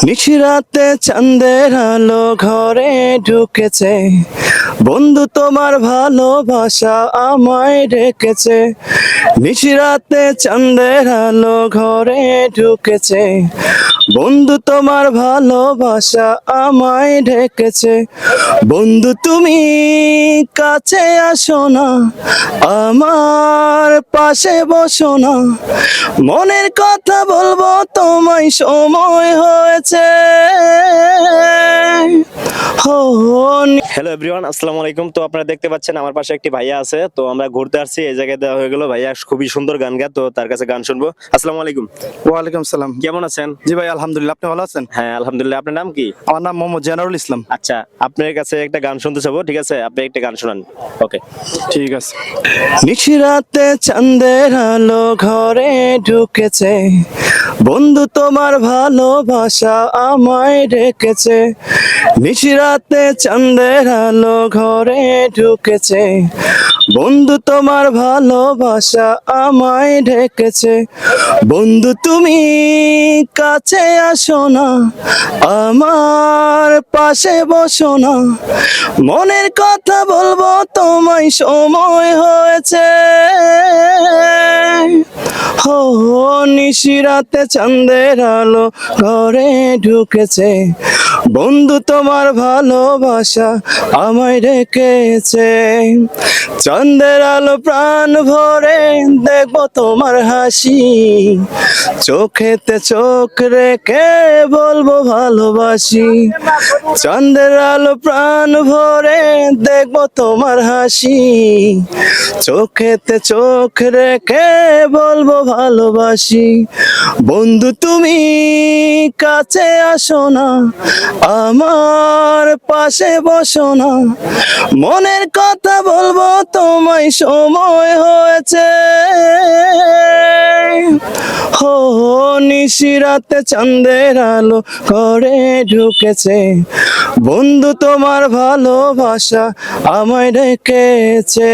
নিশিরাতে চাঁদের আলো ঘরে ঢুকেছে, বন্ধু তোমার ভালোবাসা আমায় ডেকেছে। নিশিরাতে চাঁদের আলো ঘরে ঢুকেছে, বন্ধু তোমার ভালোবাসা আমায় ঢেকেছে। বন্ধু তুমি কাছে আসো না, আমার পাশে বসো না, মনের কথা বলবো তোমায় সময় হয়েছে। হ্যালো এভরিওয়ান, আসসালামু আলাইকুম। তো আপনারা দেখতে পাচ্ছেন আমার পাশে একটি ভাইয়া আছে। তো আমরা ঘুরতে আসছি, এই জায়গায় দেওয়া হয়ে গেল। ভাইয়া খুবই সুন্দর গান গায়, তো তার কাছে গান শুনবো। আসসালামু আলাইকুম। ওয়ালাইকুম সালাম। কেমন আছেন? জি ভাই, আলহামদুলিল্লাহ। আপনি ভালো আছেন? হ্যাঁ আলহামদুলিল্লাহ। আপনার নাম কি? আমার নাম মোহাম্মদ জানারুল ইসলাম। আচ্ছা, আপনার কাছে একটা গান শুনতে চাবো, ঠিক আছে? আপনি একটা গান শোনান। ওকে, ঠিক আছে। নিশিরাতে চাঁদের আলো ঘরে ঢুকেছে, বন্ধু তোমার ভালোবাসা আমায় ডেকেছে। নিশিরাতে চাঁদের আলো ঘরে ঢুকেছে, বন্ধু তোমার ভালোবাসা আমায় ঢেকেছে। বন্ধু তুমি কাছে আসো না, আমার পাশে বসো না, মনের কথা বলবো তোমায় সময় হয়েছে। হো নিশিরাতে চাঁদের আলো ঘরে ঢুকেছে, বন্ধু তোমার ভালোবাসা আমায় রেখেছে। চাঁদের আলো প্রাণ ভরে দেখবো তোমার হাসি, চোখেতে চোখ রেখে বলবো ভালোবাসি। চাঁদের আলো প্রাণ ভরে দেখবো তোমার হাসি, চোখেতে চোখ রেখে বলবো ভালোবাসি। বন্ধু তুমি কাছে আসো না, আমার পাশে বসো না, মনের কথা বলবো তোমায় সময় হয়েছে। হো নিশিরাতে চাঁদের আলো ঘরে ঢুকেছে, বন্ধু তোমার ভালোবাসা আমায় ডেকেছে।